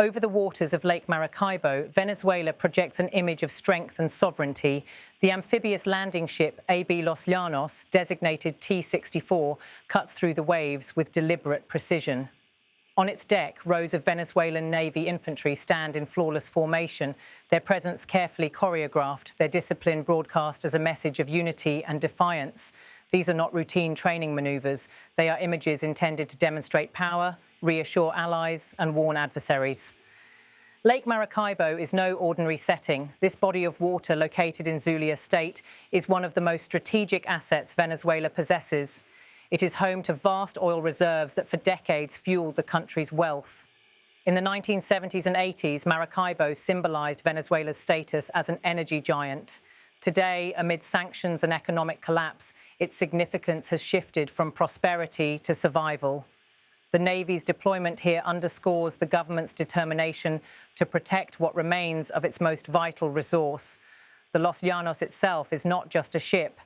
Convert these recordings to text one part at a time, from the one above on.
Over the waters of Lake Maracaibo, Venezuela projects an image of strength and sovereignty. The amphibious landing ship AB Los Llanos, designated T-64, cuts through the waves with deliberate precision. On its deck, rows of Venezuelan Navy infantry stand in flawless formation, their presence carefully choreographed, their discipline broadcast as a message of unity and defiance. These are not routine training maneuvers. They are images intended to demonstrate power, reassure allies, and warn adversaries. Lake Maracaibo is no ordinary setting. This body of water located in Zulia State is one of the most strategic assets Venezuela possesses. It is home to vast oil reserves that for decades fueled the country's wealth. In the 1970s and 80s, Maracaibo symbolized Venezuela's status as an energy giant. Today, amid sanctions and economic collapse, its significance has shifted from prosperity to survival. The Navy's deployment here underscores the government's determination to protect what remains of its most vital resource. The Los Llanos itself is not just a ship.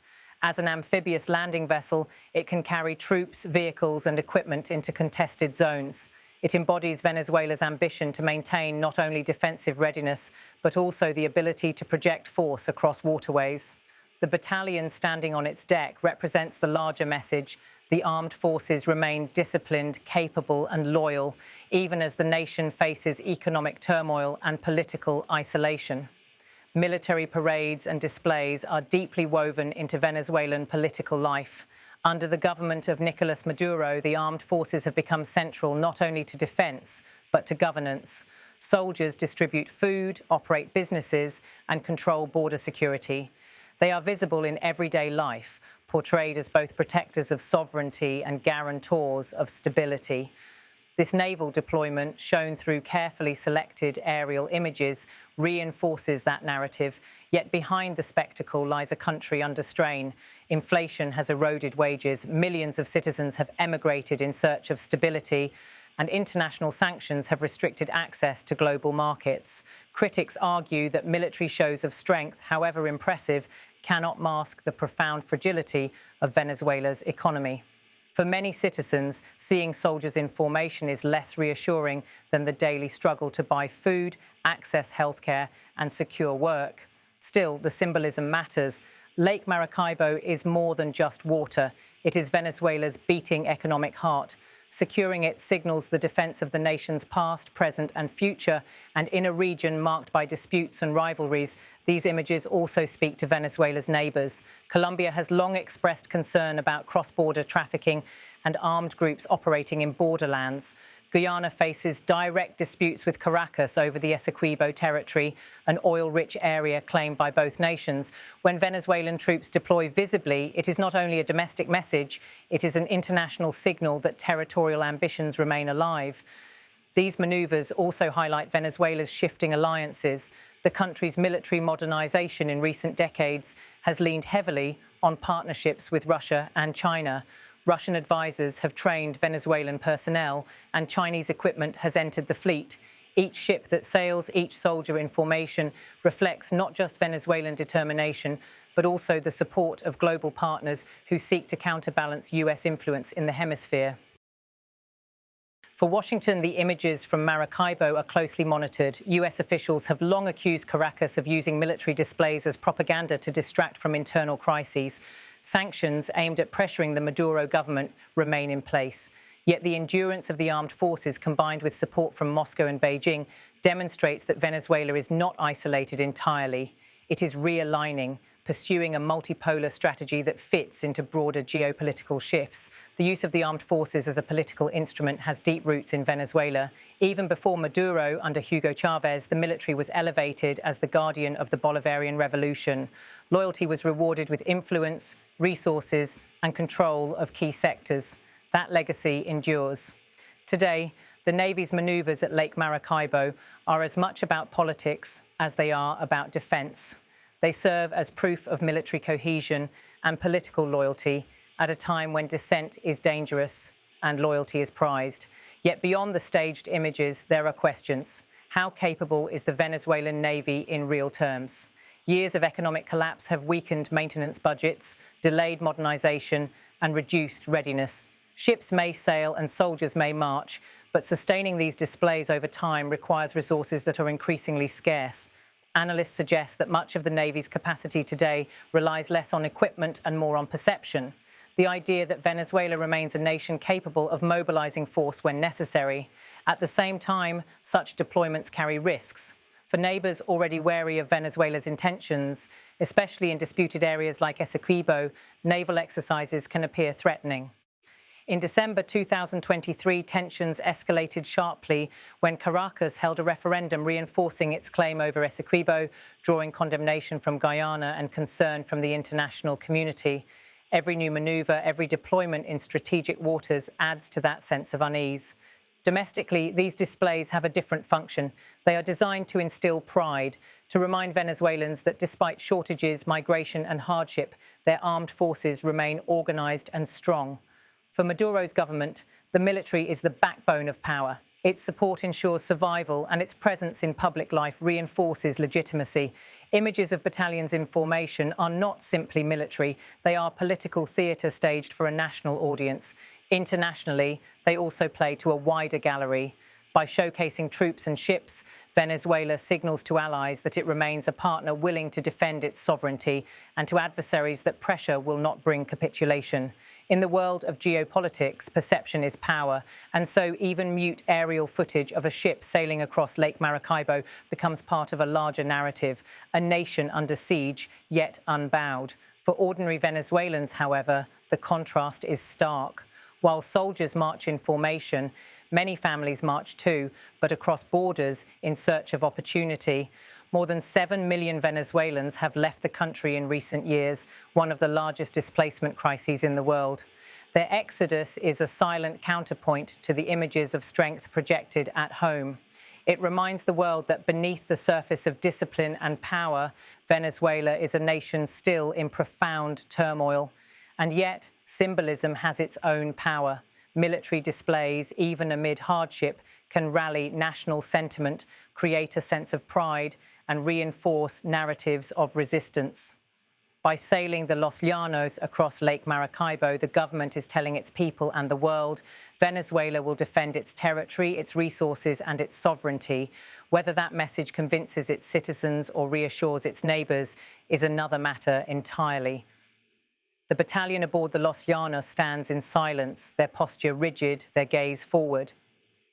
As an amphibious landing vessel, it can carry troops, vehicles, and equipment into contested zones. It embodies Venezuela's ambition to maintain not only defensive readiness, but also the ability to project force across waterways. The battalion standing on its deck represents the larger message. The armed forces remain disciplined, capable, and loyal, even as the nation faces economic turmoil and political isolation. Military parades and displays are deeply woven into Venezuelan political life. Under the government of Nicolás Maduro, the armed forces have become central not only to defense, but to governance. Soldiers distribute food, operate businesses, and control border security. They are visible in everyday life, portrayed as both protectors of sovereignty and guarantors of stability. This naval deployment, shown through carefully selected aerial images, reinforces that narrative, yet behind the spectacle lies a country under strain. Inflation has eroded wages, millions of citizens have emigrated in search of stability, and international sanctions have restricted access to global markets. Critics argue that military shows of strength, however impressive, cannot mask the profound fragility of Venezuela's economy. For many citizens, seeing soldiers in formation is less reassuring than the daily struggle to buy food, access healthcare, and secure work. Still, the symbolism matters. Lake Maracaibo is more than just water. It is Venezuela's beating economic heart. Securing it signals the defense of the nation's past, present, and future. And in a region marked by disputes and rivalries, these images also speak to Venezuela's neighbors. Colombia has long expressed concern about cross-border trafficking and armed groups operating in borderlands. Guyana faces direct disputes with Caracas over the Essequibo territory, an oil-rich area claimed by both nations. When Venezuelan troops deploy visibly, it is not only a domestic message, it is an international signal that territorial ambitions remain alive. These maneuvers also highlight Venezuela's shifting alliances. The country's military modernization in recent decades has leaned heavily on partnerships with Russia and China. Russian advisors have trained Venezuelan personnel, and Chinese equipment has entered the fleet. Each ship that sails, each soldier in formation reflects not just Venezuelan determination, but also the support of global partners who seek to counterbalance US influence in the hemisphere. For Washington, the images from Maracaibo are closely monitored. US officials have long accused Caracas of using military displays as propaganda to distract from internal crises. Sanctions aimed at pressuring the Maduro government remain in place. Yet the endurance of the armed forces, combined with support from Moscow and Beijing, demonstrates that Venezuela is not isolated entirely. It is realigning, pursuing a multipolar strategy that fits into broader geopolitical shifts. The use of the armed forces as a political instrument has deep roots in Venezuela. Even before Maduro, under Hugo Chavez, the military was elevated as the guardian of the Bolivarian Revolution. Loyalty was rewarded with influence, resources, and control of key sectors. That legacy endures. Today, the Navy's maneuvers at Lake Maracaibo are as much about politics as they are about defense. They serve as proof of military cohesion and political loyalty at a time when dissent is dangerous and loyalty is prized. Yet beyond the staged images, there are questions. How capable is the Venezuelan Navy in real terms? Years of economic collapse have weakened maintenance budgets, delayed modernization, and reduced readiness. Ships may sail and soldiers may march, but sustaining these displays over time requires resources that are increasingly scarce. Analysts suggest that much of the Navy's capacity today relies less on equipment and more on perception. The idea that Venezuela remains a nation capable of mobilizing force when necessary. At the same time, such deployments carry risks. For neighbors already wary of Venezuela's intentions, especially in disputed areas like Essequibo, naval exercises can appear threatening. In December 2023, tensions escalated sharply when Caracas held a referendum reinforcing its claim over Essequibo, drawing condemnation from Guyana and concern from the international community. Every new maneuver, every deployment in strategic waters adds to that sense of unease. Domestically, these displays have a different function. They are designed to instill pride, to remind Venezuelans that despite shortages, migration and hardship, their armed forces remain organized and strong. For Maduro's government, the military is the backbone of power. Its support ensures survival, and its presence in public life reinforces legitimacy. Images of battalions in formation are not simply military. They are political theatre staged for a national audience. Internationally, they also play to a wider gallery. By showcasing troops and ships, Venezuela signals to allies that it remains a partner willing to defend its sovereignty, and to adversaries that pressure will not bring capitulation. In the world of geopolitics, perception is power, and so even mute aerial footage of a ship sailing across Lake Maracaibo becomes part of a larger narrative, a nation under siege, yet unbowed. For ordinary Venezuelans, however, the contrast is stark. While soldiers march in formation, many families march too, but across borders in search of opportunity. More than 7 million Venezuelans have left the country in recent years, one of the largest displacement crises in the world. Their exodus is a silent counterpoint to the images of strength projected at home. It reminds the world that beneath the surface of discipline and power, Venezuela is a nation still in profound turmoil. And yet, symbolism has its own power. Military displays, even amid hardship, can rally national sentiment, create a sense of pride, and reinforce narratives of resistance. By sailing the Los Llanos across Lake Maracaibo, the government is telling its people and the world, Venezuela will defend its territory, its resources, and its sovereignty. Whether that message convinces its citizens or reassures its neighbors is another matter entirely. The battalion aboard the Los Llanos stands in silence, their posture rigid, their gaze forward.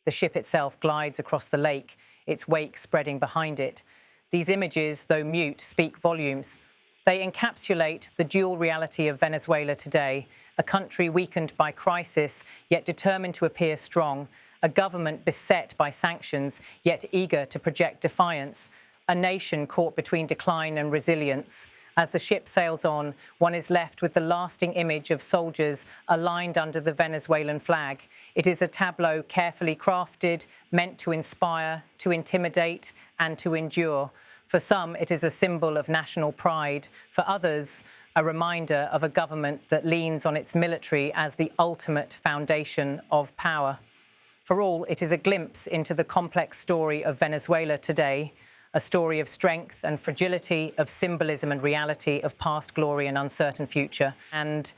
The ship itself glides across the lake, its wake spreading behind it. These images, though mute, speak volumes. They encapsulate the dual reality of Venezuela today, a country weakened by crisis, yet determined to appear strong, a government beset by sanctions, yet eager to project defiance, a nation caught between decline and resilience. As the ship sails on, one is left with the lasting image of soldiers aligned under the Venezuelan flag. It is a tableau carefully crafted, meant to inspire, to intimidate, and to endure. For some, it is a symbol of national pride. For others, a reminder of a government that leans on its military as the ultimate foundation of power. For all, it is a glimpse into the complex story of Venezuela today, a story of strength and fragility, of symbolism and reality, of past glory and uncertain future. And